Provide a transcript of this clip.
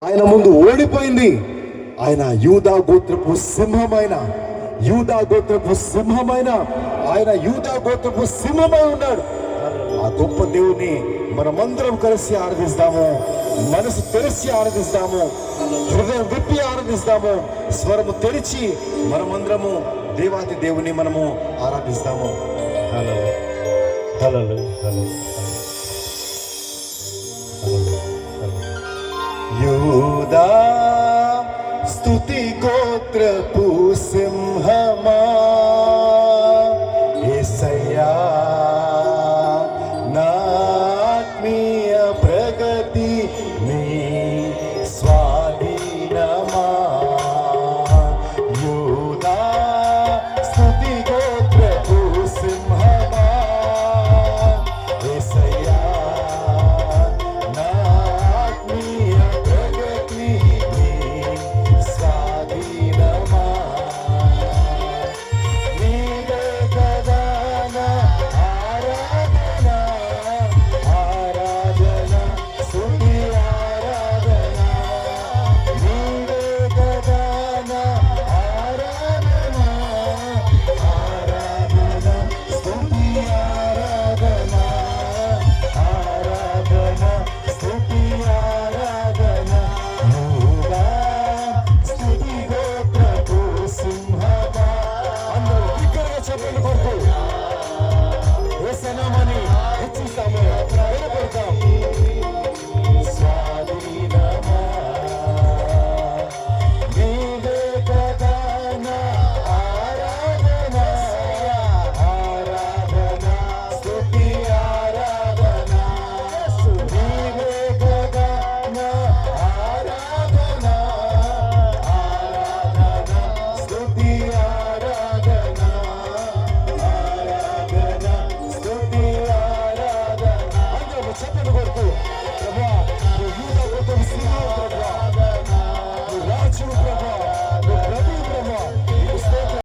ఆయన ముందు ఓడిపోయింది. ఆయన యూదా గోత్రపు సింహమైన ఆయన యూదా గోత్రపు సింహమై ఉన్నాడు. ఆ గొప్ప దేవుని మనమందరం కలిసి ఆరాధిస్తాము. మనసు తెరిచి ఆరాధిస్తాము. హృదయం విప్పి ఆరాధిస్తాము. స్వరము తెరిచి మనమందరము దేవాతి దేవుని మనము ఆరాధిస్తాము. యూదా స్తుతి గోత్రపు